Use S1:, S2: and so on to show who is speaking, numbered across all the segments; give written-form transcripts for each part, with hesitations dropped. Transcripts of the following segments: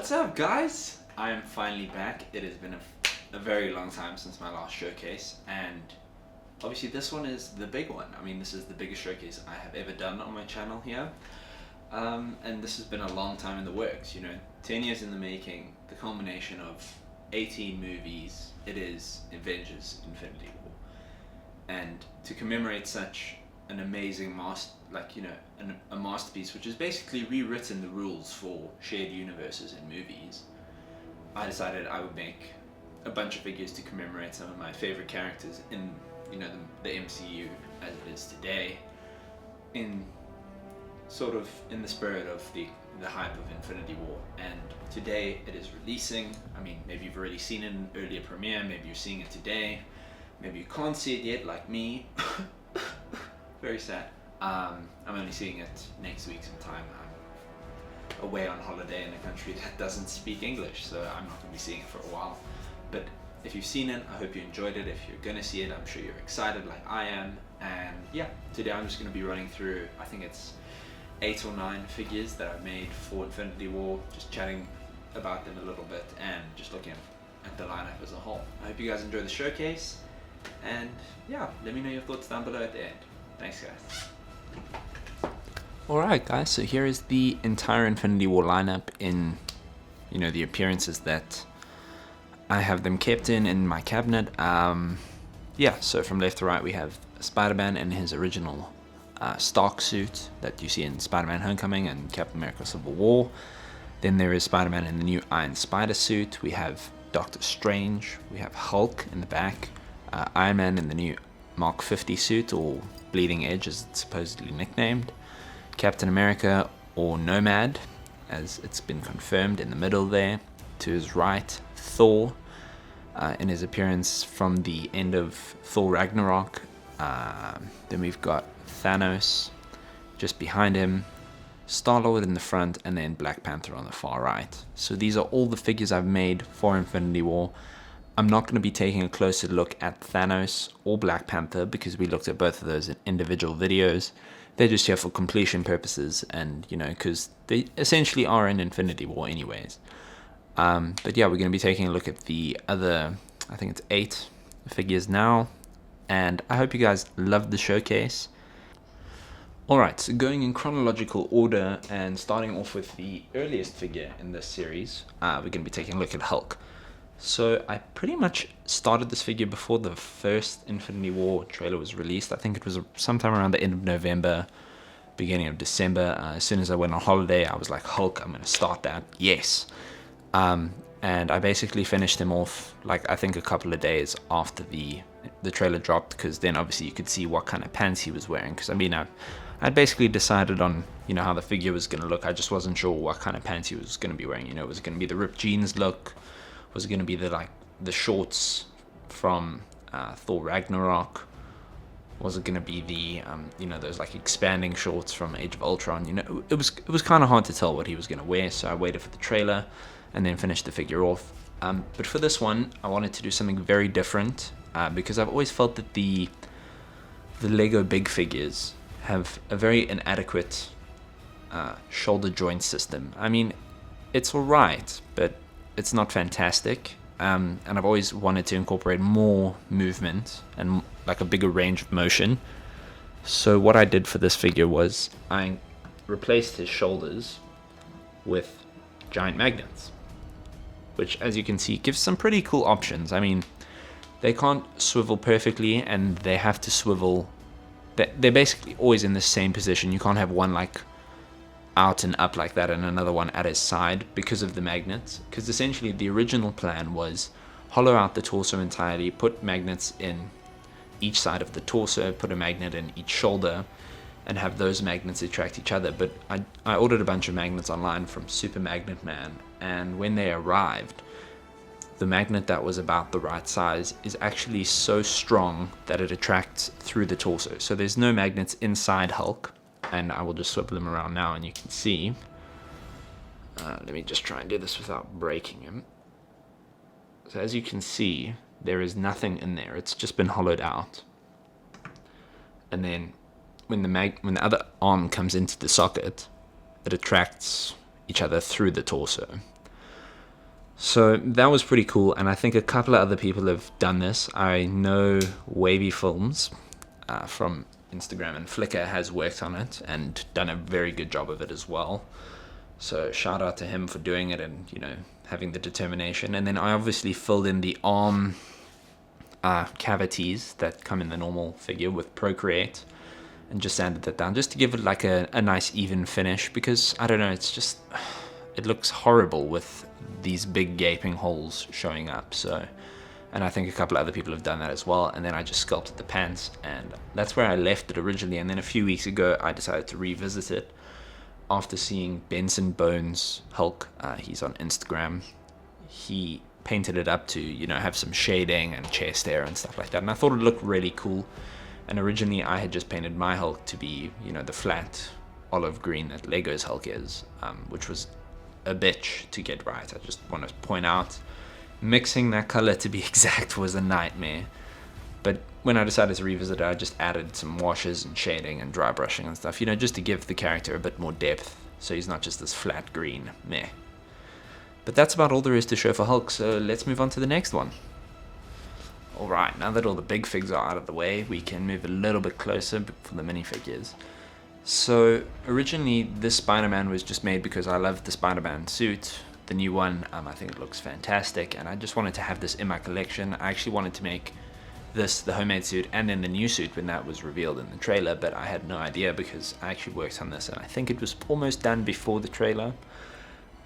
S1: What's up, guys? I am finally back. It has been a very long time since my last showcase, and obviously this one is the big one. I mean, this is the biggest showcase I have ever done on my channel here, and this has been a long time in the works. 10 years in the making, the culmination of 18 movies. It is Avengers: Infinity War, and to commemorate such an amazing a masterpiece which has basically rewritten the rules for shared universes in movies, I decided I would make a bunch of figures to commemorate some of my favorite characters in the MCU as it is today, in the spirit of the hype of Infinity War. And today it is releasing. I mean, maybe you've already seen it in an earlier premiere, maybe you're seeing it today, maybe you can't see it yet like me. Very sad. I'm only seeing it next week sometime. I'm away on holiday in a country that doesn't speak English, so I'm not going to be seeing it for a while. But if you've seen it, I hope you enjoyed it. If you're going to see it, I'm sure you're excited like I am. And yeah, today I'm just going to be running through, I think it's 8 or 9 figures that I've made for Infinity War, just chatting about them a little bit and just looking at the lineup as a whole. I hope you guys enjoy the showcase, and yeah, let me know your thoughts down below at the end. Thanks, guys. Alright, guys, so here is the entire Infinity War lineup in, the appearances that I have them kept in my cabinet. So from left to right we have SpiderMan in his original Stark suit that you see in Spider-Man Homecoming and Captain America Civil War. Then there is Spider-Man in the new Iron Spider suit. We have Doctor Strange. We have Hulk in the back. Iron Man in the new Mark 50 suit, or Bleeding Edge as it's supposedly nicknamed. Captain America, or Nomad, as it's been confirmed, in the middle there. To his right, Thor, in his appearance from the end of Thor Ragnarok. Then we've got Thanos just behind him, StarLord in the front, and then Black Panther on the far right. So these are all the figures I've made for Infinity War. I'm not going to be taking a closer look at Thanos or Black Panther because we looked at both of those in individual videos. They're just here for completion purposes, and because they essentially are in Infinity War anyways. But yeah, we're going to be taking a look at the other, I think it's 8 figures now, and I hope you guys loved the showcase. Alright, so going in chronological order and starting off with the earliest figure in this series, we're going to be taking a look at Hulk. So I pretty much started this figure before the first Infinity War trailer was released. I think it was sometime around the end of November, beginning of December. As soon as I went on holiday, I was like, Hulk, I'm going to start that. Yes. And I basically finished him off, I think a couple of days after the trailer dropped, because then obviously you could see what kind of pants he was wearing. Because I'd basically decided on, how the figure was going to look. I just wasn't sure what kind of pants he was going to be wearing. Was it going to be the ripped jeans look? Was it going to be the shorts from Thor Ragnarok? Was it going to be the those expanding shorts from Age of Ultron? It was kind of hard to tell what he was going to wear, so I waited for the trailer and then finished the figure off. But for this one, I wanted to do something very different because I've always felt that the Lego big figures have a very inadequate shoulder joint system. I mean, it's alright, but it's not fantastic, and I've always wanted to incorporate more movement and a bigger range of motion. So what I did for this figure was I replaced his shoulders with giant magnets, which, as you can see, gives some pretty cool options. I mean, they can't swivel perfectly, and they have to swivel. They're basically always in the same position. You can't have one out and up like that and another one at his side because of the magnets. Because essentially the original plan was hollow out the torso entirely, put magnets in each side of the torso, put a magnet in each shoulder, and have those magnets attract each other. But I ordered a bunch of magnets online from Super Magnet Man, and when they arrived, the magnet that was about the right size is actually so strong that it attracts through the torso. So there's no magnets inside Hulk, and I will just swivel him around now and you can see. Let me just try and do this without breaking him. So as you can see, there is nothing in there. It's just been hollowed out. And then when the other arm comes into the socket, it attracts each other through the torso. So that was pretty cool, and I think a couple of other people have done this. I know Wavy Films from Instagram and Flickr has worked on it and done a very good job of it as well. So shout out to him for doing it and, having the determination. And then I obviously filled in the arm cavities that come in the normal figure with Procreate and just sanded that down just to give it like a nice even finish, because I don't know, it looks horrible with these big gaping holes showing up. So, and I think a couple other people have done that as well. And then I just sculpted the pants, and that's where I left it originally. And then a few weeks ago I decided to revisit it after seeing Benson Bones Hulk. He's on Instagram. He painted it up to have some shading and chest hair and stuff like that, and I thought it looked really cool. And originally I had just painted my Hulk to be the flat olive green that Lego's Hulk is, which was a bitch to get right. I just want to point out, mixing that color to be exact was a nightmare. But when I decided to revisit it, I just added some washes and shading and dry brushing and stuff, just to give the character a bit more depth, so he's not just this flat green meh. But that's about all there is to show for Hulk, so let's move on to the next one. Alright, now that all the big figs are out of the way, we can move a little bit closer for the minifigures. So originally this Spider-Man was just made because I loved the Spider-Man suit, the new one. I think it looks fantastic, and I just wanted to have this in my collection. I actually wanted to make this the homemade suit and then the new suit when that was revealed in the trailer, but I had no idea because I actually worked on this and I think it was almost done before the trailer.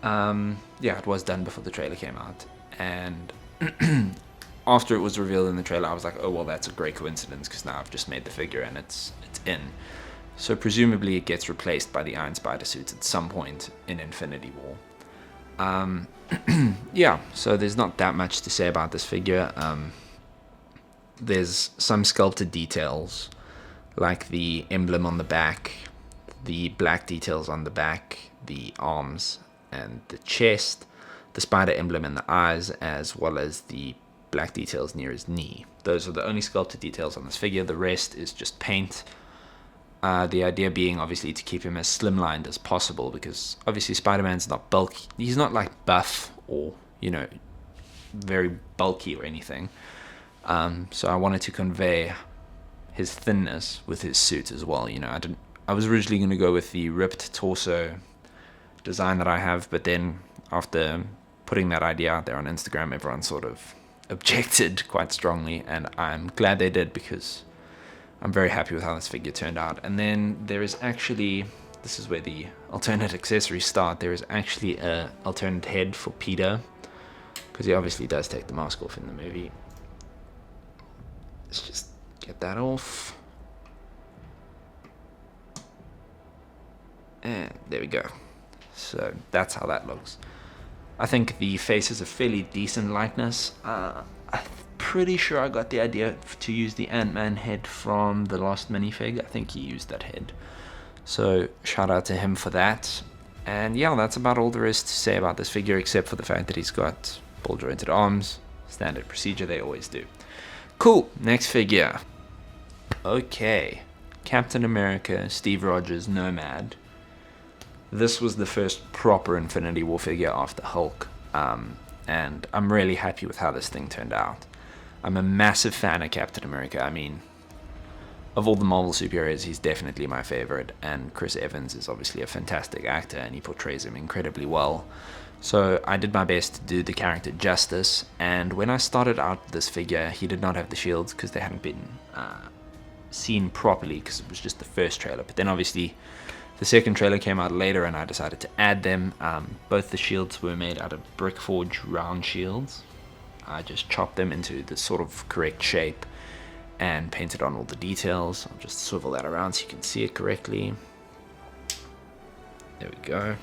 S1: Yeah, it was done before the trailer came out, and after it was revealed in the trailer I was like, oh well, that's a great coincidence because now I've just made the figure and it's in. So presumably it gets replaced by the Iron Spider suits at some point in Infinity War. Yeah, so there's not that much to say about this figure. There's some sculpted details, like the emblem on the back, the black details on the back, the arms and the chest, the spider emblem in the eyes, as well as the black details near his knee. Those are the only sculpted details on this figure. The rest is just paint. The idea being obviously to keep him as slimlined as possible, because obviously Spider-Man's not bulky. He's not like buff or, very bulky or anything. So I wanted to convey his thinness with his suit as well. I was originally going to go with the ripped torso design that I have, but then after putting that idea out there on Instagram, everyone sort of objected quite strongly, and I'm glad they did because I'm very happy with how this figure turned out. And then there is actually, this is where the alternate accessories start, there is actually a alternate head for Peter, because he obviously does take the mask off in the movie. Let's just get that off. And there we go. So that's how that looks. I think the face is a fairly decent likeness. I'm pretty sure I got the idea to use the Ant-Man head from the last minifig. I think he used that head. So shout out to him for that. And yeah, that's about all there is to say about this figure, except for the fact that he's got ball jointed arms. Standard procedure, they always do. Cool, next figure. Okay, Captain America, Steve Rogers, Nomad. This was the first proper Infinity War figure after Hulk, and I'm really happy with how this thing turned out. I'm a massive fan of Captain America. I mean, of all the Marvel superheroes, he's definitely my favorite, and Chris Evans is obviously a fantastic actor, and he portrays him incredibly well. So I did my best to do the character justice, and when I started out this figure, he did not have the shields because they hadn't been seen properly because it was just the first trailer. But then obviously the second trailer came out later and I decided to add them. Both the shields were made out of Brickforge round shields. I just chopped them into the sort of correct shape and painted on all the details. I'll just swivel that around so you can see it correctly. There we go.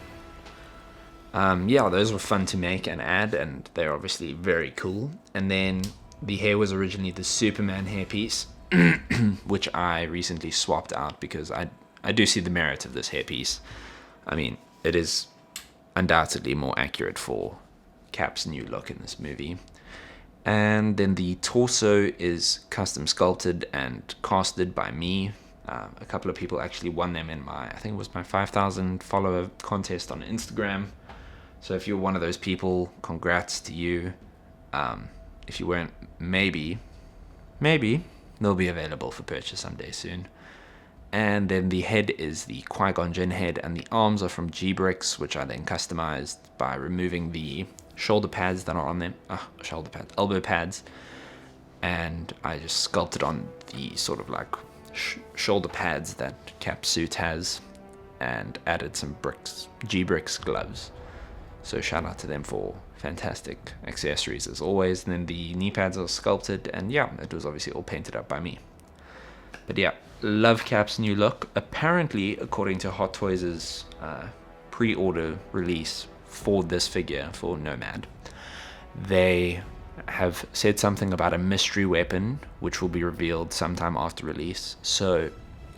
S1: Yeah, those were fun to make and add, and they're obviously very cool. And then the hair was originally the Superman hairpiece, which I recently swapped out because I do see the merit of this hairpiece. I mean, it is undoubtedly more accurate for Cap's new look in this movie. And then the torso is custom sculpted and casted by me. A couple of people actually won them in my, I think it was my 5,000 follower contest on Instagram. So if you're one of those people, congrats to you. If you weren't, maybe they'll be available for purchase someday soon. And then the head is the Qui-Gon Jinn head, and the arms are from G-Bricks, which I then customized by removing the shoulder pads that are on them. Elbow pads. And I just sculpted on the sort of like shoulder pads that Cap's suit has, and added some G-Bricks gloves. So shout out to them for fantastic accessories as always. And then the knee pads are sculpted, and yeah, it was obviously all painted up by me. But yeah, love Cap's new look. Apparently, according to Hot Toys' pre-order release for this figure, for Nomad, they have said something about a mystery weapon, which will be revealed sometime after release. So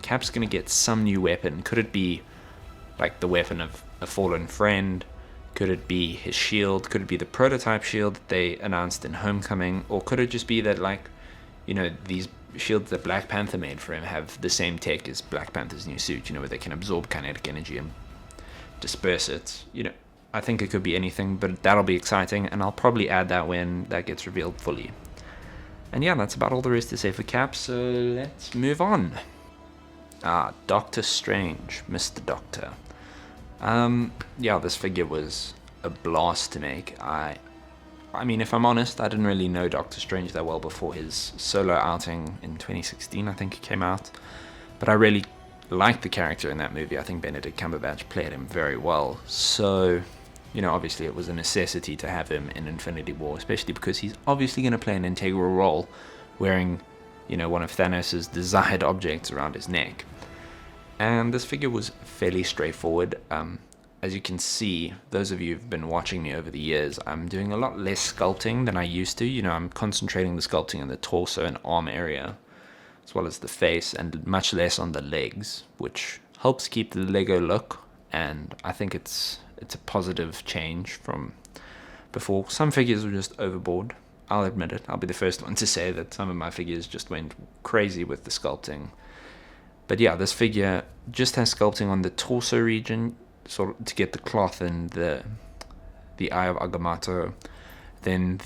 S1: Cap's going to get some new weapon. Could it be like the weapon of a fallen friend? Could it be his shield? Could it be the prototype shield that they announced in Homecoming? Or could it just be that, like, you know, these shields that Black Panther made for him have the same tech as Black Panther's new suit, you know, where they can absorb kinetic energy and disperse it? You know, I think it could be anything, but that'll be exciting, and I'll probably add that when that gets revealed fully. And yeah, that's about all there is to say for Cap, so let's move on. Doctor Strange, Mr. Doctor. Yeah, this figure was a blast to make. I mean, if I'm honest, I didn't really know Doctor Strange that well before his solo outing in 2016, I think it came out. But I really liked the character in that movie. I think Benedict Cumberbatch played him very well. So, you know, obviously it was a necessity to have him in Infinity War, especially because he's obviously going to play an integral role wearing, you know, one of Thanos' desired objects around his neck. And this figure was fairly straightforward. As you can see, those of you who've been watching me over the years, I'm doing a lot less sculpting than I used to. You know, I'm concentrating the sculpting in the torso and arm area, as well as the face, and much less on the legs, which helps keep the Lego look. And I think it's a positive change from before. Some figures were just overboard. I'll admit it. I'll be the first one to say that some of my figures just went crazy with the sculpting. But yeah, this figure just has sculpting on the torso region, sort of to get the cloth and the Eye of Agamotto. Then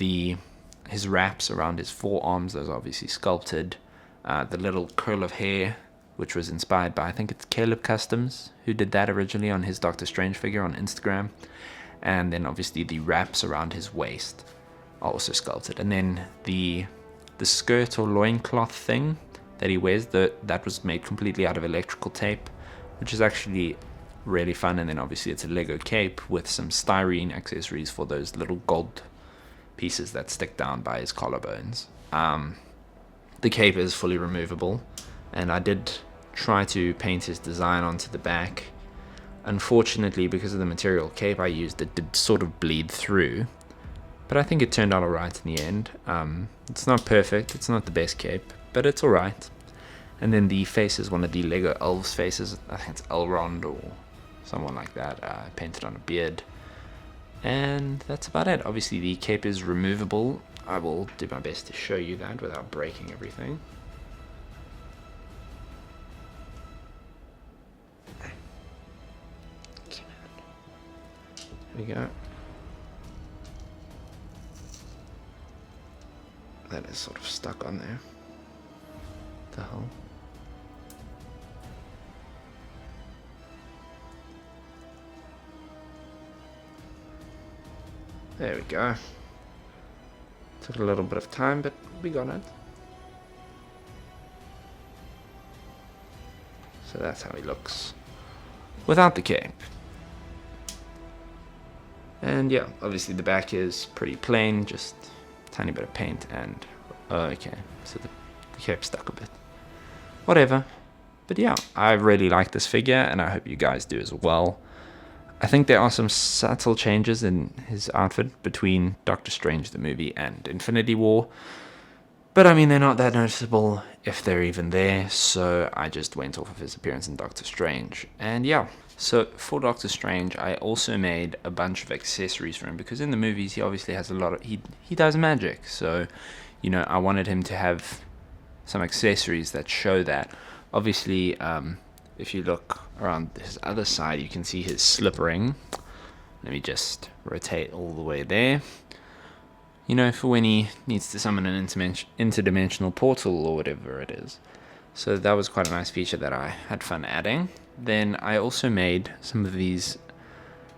S1: his wraps around his forearms, those are obviously sculpted. The little curl of hair, which was inspired by, I think it's Caleb Customs, who did that originally on his Doctor Strange figure on Instagram. And then obviously the wraps around his waist are also sculpted. And then the skirt or loincloth thing that he wears, that was made completely out of electrical tape, which is actually really fun. And then obviously it's a Lego cape with some styrene accessories for those little gold pieces that stick down by his collarbones. The cape is fully removable, and I did try to paint his design onto the back. Unfortunately, because of the material cape I used, it did sort of bleed through, but I think it turned out alright in the end. It's not perfect, it's not the best cape, but it's alright. And then the face is one of the Lego elves faces. I think it's Elrond or someone like that, painted on a beard. And that's about it. Obviously the cape is removable. I will do my best to show you that without breaking everything. There we go. That is sort of stuck on there. The hell? There we go. Took a little bit of time, but we got it. So that's how he looks without the cape. And yeah, obviously the back is pretty plain, just a tiny bit of paint and... okay, so the cape stuck a bit. Whatever. But yeah, I really like this figure, and I hope you guys do as well. I think there are some subtle changes in his outfit between Doctor Strange the movie and Infinity War, but I mean, they're not that noticeable if they're even there, so I just went off of his appearance in Doctor Strange. And yeah, so for Doctor Strange, I also made a bunch of accessories for him, because in the movies he obviously has a lot of... he does magic, so, you know, I wanted him to have some accessories that show that. Obviously, if you look around his other side, you can see his slip ring. Let me just rotate all the way there. You know, for when he needs to summon an interdimensional portal or whatever it is. So that was quite a nice feature that I had fun adding. Then I also made some of these,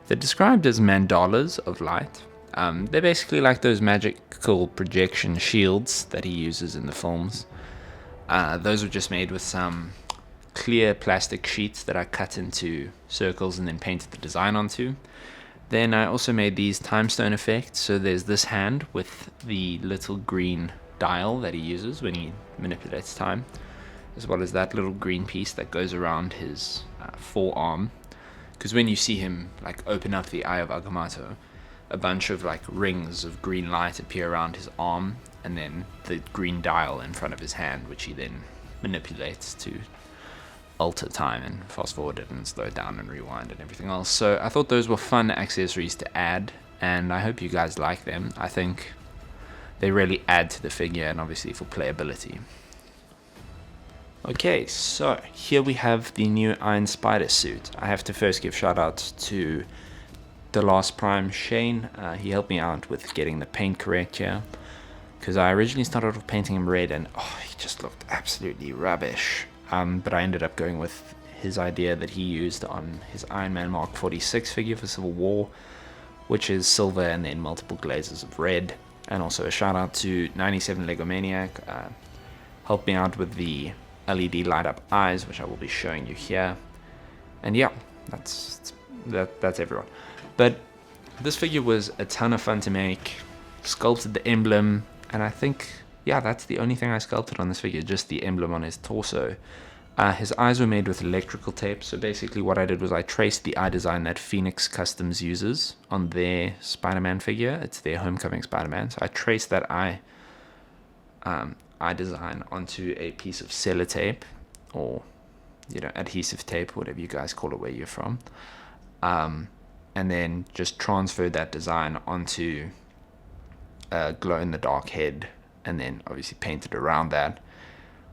S1: they're described as mandalas of light. They're basically like those magical projection shields that he uses in the films. Those were just made with some clear plastic sheets that I cut into circles and then painted the design onto. Then I also made these time stone effects. So there's this hand with the little green dial that he uses when he manipulates time, as well as that little green piece that goes around his forearm. Because when you see him like open up the Eye of Agamotto, a bunch of like rings of green light appear around his arm, and then the green dial in front of his hand, which he then manipulates to alter time and fast forward it and slow it down and rewind and everything else. So I thought those were fun accessories to add, and I hope you guys like them. I think they really add to the figure and obviously for playability. Okay, so here we have the new Iron Spider suit. I have to first give shout out to the last Prime Shane. He helped me out with getting the paint correct here, because I originally started off painting him red and he just looked absolutely rubbish. But I ended up going with his idea that he used on his Iron Man Mark 46 figure for Civil War, which is silver and then multiple glazes of red. And also a shout out to 97 Lego Maniac, helped me out with the LED light up eyes, which I will be showing you here. And yeah, that's everyone. But this figure was a ton of fun to make. Sculpted the emblem, and I think, yeah, that's the only thing I sculpted on this figure, just the emblem on his torso. His eyes were made with electrical tape, so basically what I did was I traced the eye design that Phoenix Customs uses on their Spider-Man figure. It's their Homecoming Spider-Man. So I traced that eye design onto a piece of sellotape, or adhesive tape, whatever you guys call it where you're from, and then just transferred that design onto a glow-in-the-dark head, and then obviously painted around that.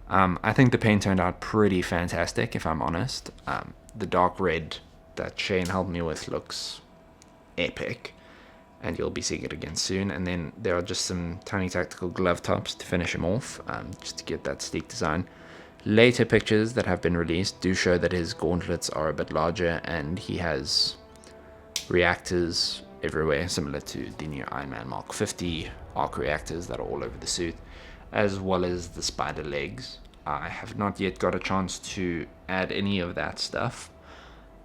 S1: I think the paint turned out pretty fantastic, if I'm honest. The dark red that Shane helped me with looks epic, and you'll be seeing it again soon. And then there are just some tiny tactical glove tops to finish him off, just to get that sleek design. Later pictures that have been released do show that his gauntlets are a bit larger, and he has reactors everywhere, similar to the new Iron Man Mark 50 arc reactors that are all over the suit, as well as the spider legs. I have not yet got a chance to add any of that stuff.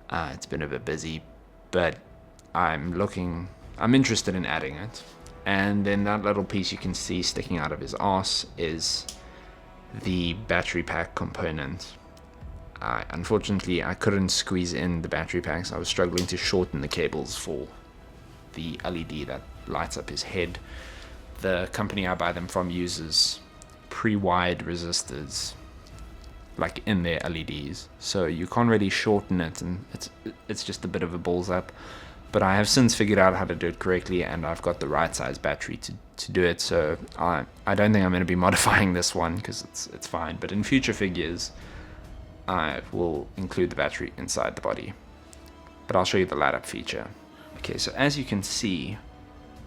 S1: It's been a bit busy, but I'm interested in adding it. And then that little piece you can see sticking out of his arse is the battery pack component. Unfortunately, I couldn't squeeze in the battery packs. I was struggling to shorten the cables for the LED that lights up his head. The company I buy them from uses pre-wired resistors like in their LEDs, so you can't really shorten it, and it's just a bit of a balls up. But I have since figured out how to do it correctly, and I've got the right size battery to do it, so I don't think I'm going to be modifying this one because it's fine. But in future figures I will include the battery inside the body, but I'll show you the light up feature. Okay, so as you can see,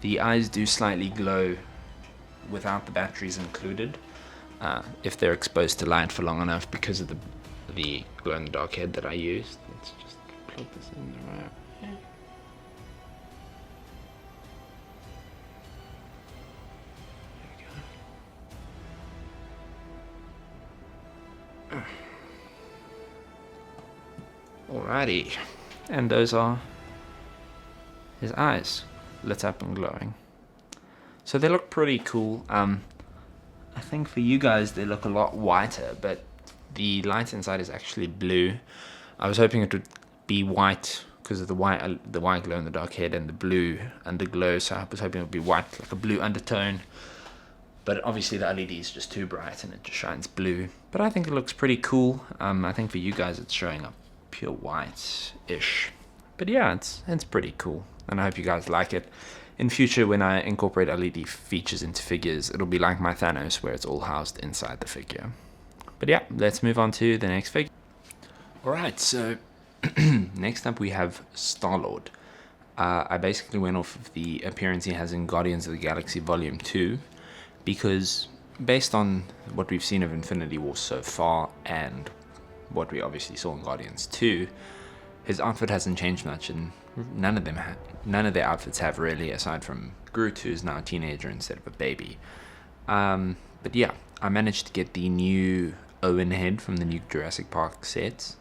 S1: the eyes do slightly glow without the batteries included, if they're exposed to light for long enough, because of the glow-in-the-dark head that I used. Let's just plug this in the right. Alrighty, and those are his eyes, lit up and glowing. So they look pretty cool. I think for you guys they look a lot whiter, but the light inside is actually blue. I was hoping it would be white because of the white glow in the dark head and the blue underglow, so I was hoping it would be white, like a blue undertone. But obviously the LED is just too bright and it just shines blue. But I think it looks pretty cool. I think for you guys it's showing up pure white-ish. But yeah, it's pretty cool, and I hope you guys like it. In future, when I incorporate LED features into figures, it'll be like my Thanos, where it's all housed inside the figure. But yeah, let's move on to the next figure. Alright, so next up we have StarLord. I basically went off of the appearance he has in Guardians of the Galaxy Volume 2, because based on what we've seen of Infinity War so far, and what we obviously saw in Guardians 2, his outfit hasn't changed much, and none of their outfits have really, aside from Groot, who's now a teenager instead of a baby. But yeah, I managed to get the new Owen head from the new Jurassic Park sets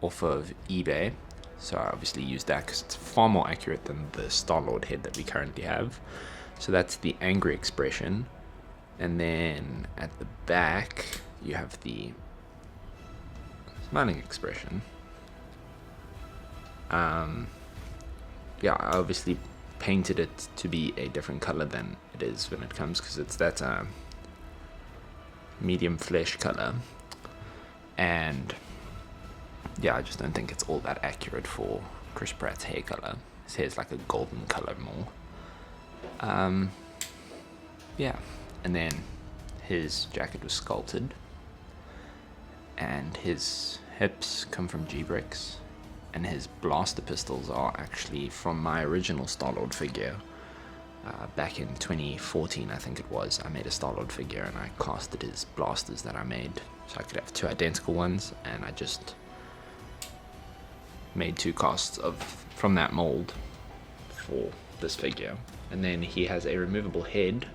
S1: off of eBay. So I obviously used that because it's far more accurate than the StarLord head that we currently have. So that's the angry expression. And then at the back, you have the smiling expression. Yeah, I obviously painted it to be a different color than it is when it comes, because it's that medium flesh color. And yeah, I just don't think it's all that accurate for Chris Pratt's hair color. His hair's like a golden color more. Yeah, and then his jacket was sculpted, and his hips come from G-Bricks, and his blaster pistols are actually from my original StarLord figure. Back in 2014, I think it was, I made a StarLord figure and I casted his blasters that I made so I could have two identical ones, and I just made two casts from that mold for this figure. And then he has a removable head,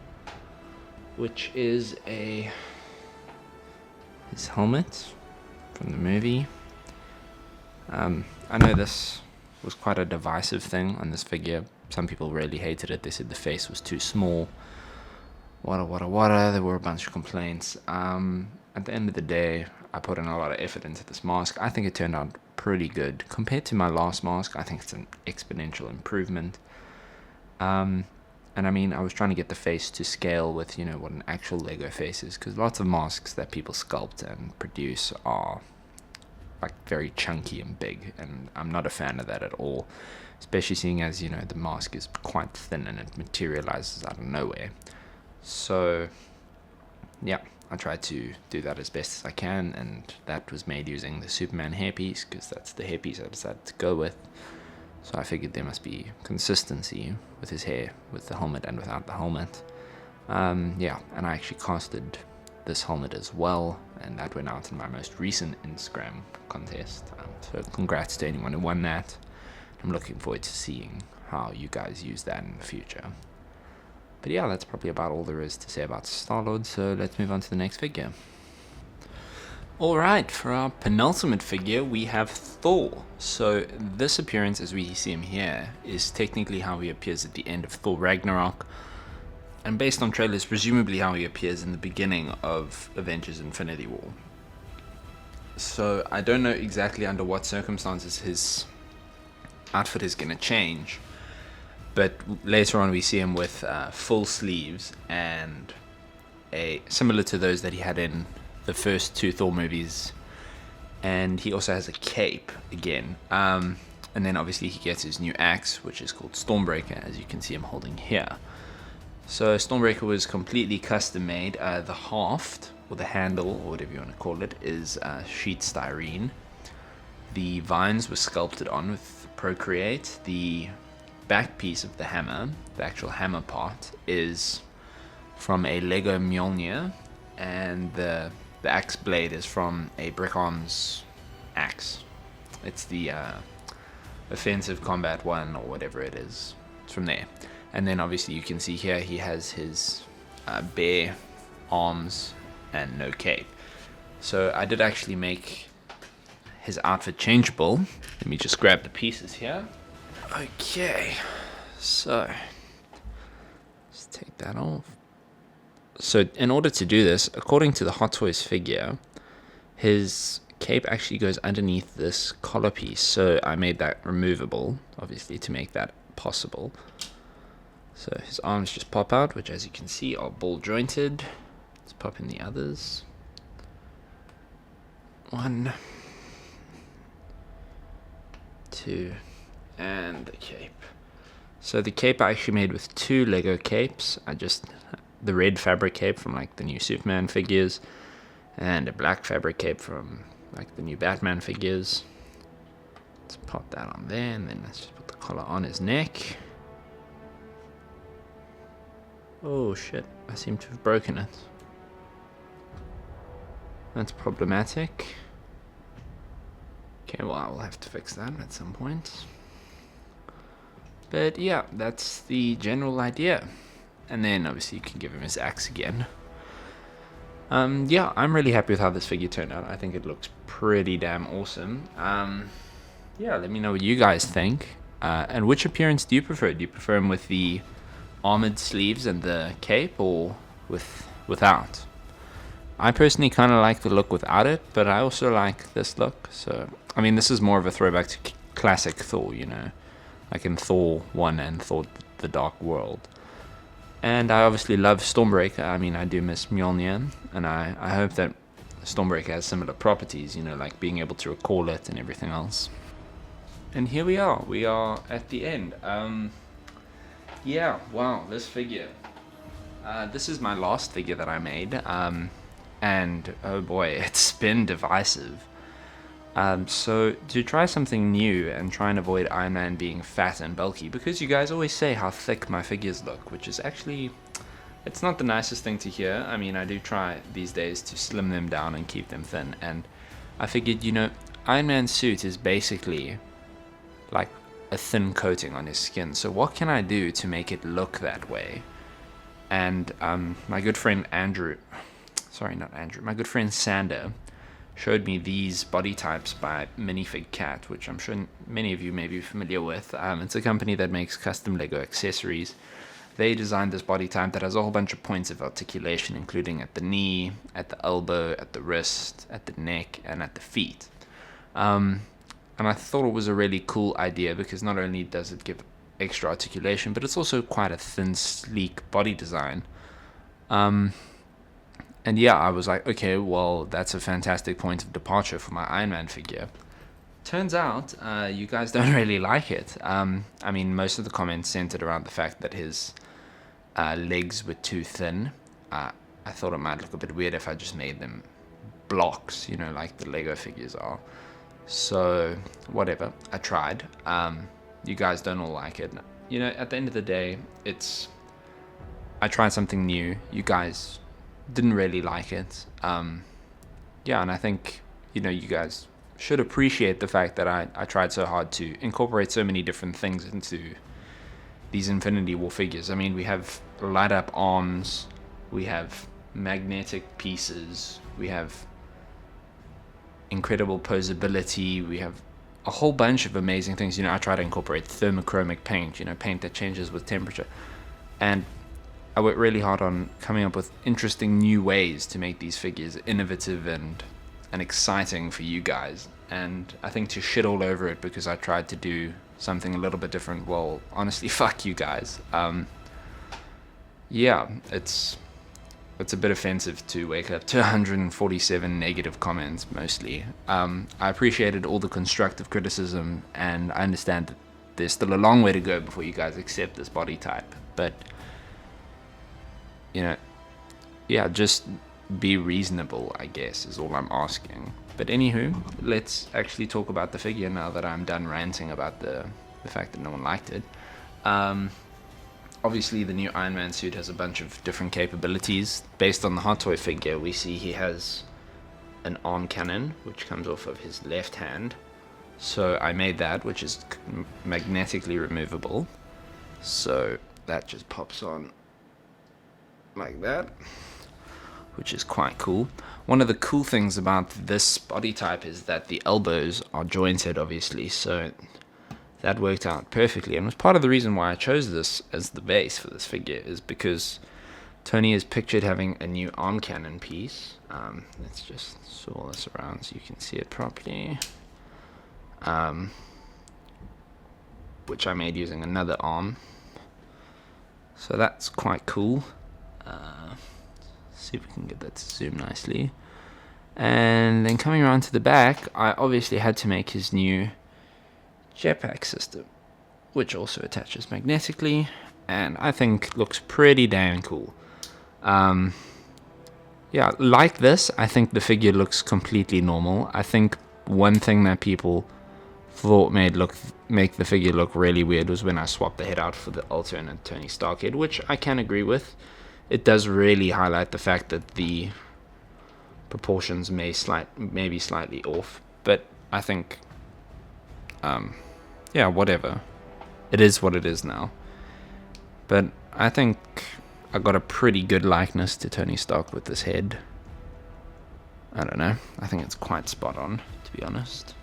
S1: which is his helmet from the movie. I know this was quite a divisive thing on this figure. Some people really hated it. They said the face was too small. Wada. There were a bunch of complaints. At the end of the day, I put in a lot of effort into this mask. I think it turned out pretty good. Compared to my last mask, I think it's an exponential improvement. And I mean, I was trying to get the face to scale with, what an actual Lego face is, because lots of masks that people sculpt and produce are like very chunky and big, and I'm not a fan of that at all, especially seeing as, the mask is quite thin and it materializes out of nowhere. So yeah, I tried to do that as best as I can, and that was made using the Superman hairpiece, because that's the hairpiece I decided to go with. So I figured there must be consistency with his hair, with the helmet and without the helmet. Yeah, and I actually casted this helmet as well, and that went out in my most recent Instagram contest. So congrats to anyone who won that. I'm looking forward to seeing how you guys use that in the future. But yeah, that's probably about all there is to say about StarLord, so let's move on to the next figure. Alright, for our penultimate figure, we have Thor. So this appearance, as we see him here, is technically how he appears at the end of Thor Ragnarok, and based on trailers, presumably how he appears in the beginning of Avengers Infinity War. So I don't know exactly under what circumstances his outfit is going to change, but later on we see him with full sleeves, and similar to those that he had in the first two Thor movies, and he also has a cape again, and then obviously he gets his new axe, which is called Stormbreaker, as you can see him holding here. So Stormbreaker was completely custom made. The haft, or the handle, or whatever you want to call it, is sheet styrene. The vines were sculpted on with Procreate. The back piece of the hammer, the actual hammer part, is from a Lego Mjolnir, and the axe blade is from a Brick Arms axe. It's the Offensive Combat 1 or whatever it is. It's from there. And then obviously you can see here he has his bare arms and no cape. So I did actually make his outfit changeable. Let me just grab the pieces here. Okay, so let's take that off. So in order to do this, according to the Hot Toys figure, his cape actually goes underneath this collar piece. So I made that removable, obviously, to make that possible. So his arms just pop out, which as you can see are ball jointed. Let's pop in the others. 1, 2, and the cape. So the cape I actually made with 2 Lego capes. The red fabric cape from like the new Superman figures, and a black fabric cape from like the new Batman figures. Let's pop that on there, and then let's just put the collar on his neck. Oh shit, I seem to have broken it. That's problematic. Okay, well, I will have to fix that at some point. But yeah, that's the general idea. And then obviously you can give him his axe again. Yeah, I'm really happy with how this figure turned out. I think it looks pretty damn awesome. Yeah, let me know what you guys think. And which appearance do you prefer? Do you prefer him with the armored sleeves and the cape, or without? I personally kind of like the look without it, but I also like this look. So, I mean, this is more of a throwback to classic Thor, you know, like in Thor 1 and Thor the Dark World. And I obviously love Stormbreaker. I mean, I do miss Mjolnir, and I hope that Stormbreaker has similar properties, you know, like being able to recall it and everything else. And here we are at the end. Yeah, wow, this figure. This is my last figure that I made. And oh boy, it's been divisive. So to try something new and try and avoid Iron Man being fat and bulky, because you guys always say how thick my figures look, which is actually, it's not the nicest thing to hear. I mean, I do try these days to slim them down and keep them thin, and I figured, you know, Iron Man's suit is basically like a thin coating on his skin, so what can I do to make it look that way? And my good friend my good friend Sander showed me these body types by Minifig Cat, which I'm sure many of you may be familiar with. It's a company that makes custom Lego accessories. They designed this body type that has a whole bunch of points of articulation, including at the knee, at the elbow, at the wrist, at the neck, and at the feet. And I thought it was a really cool idea because not only does it give extra articulation, but it's also quite a thin, sleek body design. And yeah, I was like, okay, well, that's a fantastic point of departure for my Iron Man figure. Turns out, you guys don't really like it. I mean, most of the comments centered around the fact that his legs were too thin. I thought it might look a bit weird if I just made them blocks, you know, like the Lego figures are. So, whatever, I tried. You guys don't all like it. You know, at the end of the day, I tried something new. You guys didn't really like it. Yeah, and I think, you know, you guys should appreciate the fact that I tried so hard to incorporate so many different things into these Infinity War figures. I mean, we have light up arms, we have magnetic pieces, we have incredible posability, we have a whole bunch of amazing things. You know, I try to incorporate thermochromic paint, you know, paint that changes with temperature. And I worked really hard on coming up with interesting new ways to make these figures innovative and exciting for you guys. And I think to shit all over it because I tried to do something a little bit different, well, honestly, fuck you guys. Yeah, it's a bit offensive to wake up to 147 negative comments, mostly. I appreciated all the constructive criticism, and I understand that there's still a long way to go before you guys accept this body type. But, you know, yeah, just be reasonable, I guess, is all I'm asking. But anywho, let's actually talk about the figure now that I'm done ranting about the fact that no one liked it. Obviously, the new Iron Man suit has a bunch of different capabilities. Based on the Hot Toy figure, we see he has an arm cannon, which comes off of his left hand. So I made that, which is magnetically removable. So that just pops on like that, which is quite cool. One of the cool things about this body type is that the elbows are jointed, obviously, so that worked out perfectly, and was part of the reason why I chose this as the base for this figure, is because Tony is pictured having a new arm cannon piece. Let's just swirl this around so you can see it properly, which I made using another arm, so that's quite cool. See if we can get that to zoom nicely. And then coming around to the back, I obviously had to make his new jetpack system, which also attaches magnetically, and I think looks pretty damn cool. Yeah, like this, I think the figure looks completely normal. I think one thing that people thought make the figure look really weird was when I swapped the head out for the alternate Tony Stark head, which I can agree with. It does really highlight the fact that the proportions may be slightly off, but I think, yeah, whatever. It is what it is now. But I think I got a pretty good likeness to Tony Stark with this head. I don't know. I think it's quite spot on, to be honest.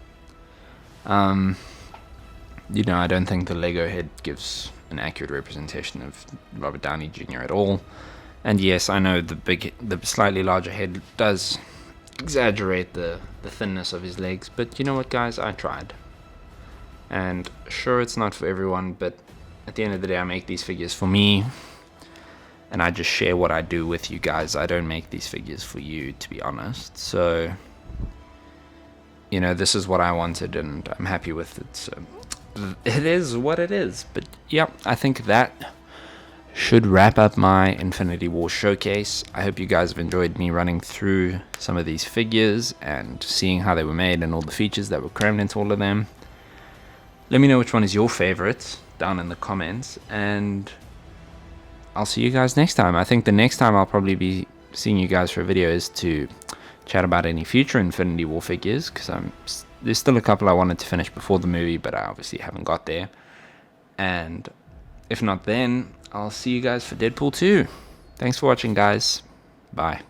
S1: You know, I don't think the Lego head gives an accurate representation of Robert Downey Jr. at all. And yes, I know the slightly larger head does exaggerate the thinness of his legs, but you know what, guys? I tried. And sure, it's not for everyone, but at the end of the day, I make these figures for me, and I just share what I do with you guys. I don't make these figures for you, to be honest. So, you know, this is what I wanted, and I'm happy with it. So, it is what it is. But, yeah, I think that should wrap up my Infinity War showcase. I hope you guys have enjoyed me running through some of these figures and seeing how they were made and all the features that were crammed into all of them. Let me know which one is your favorite down in the comments, and I'll see you guys next time. I think the next time I'll probably be seeing you guys for a video is to chat about any future Infinity War figures, because there's still a couple I wanted to finish before the movie, but I obviously haven't got there. And if not then, I'll see you guys for Deadpool 2. Thanks for watching, guys. Bye.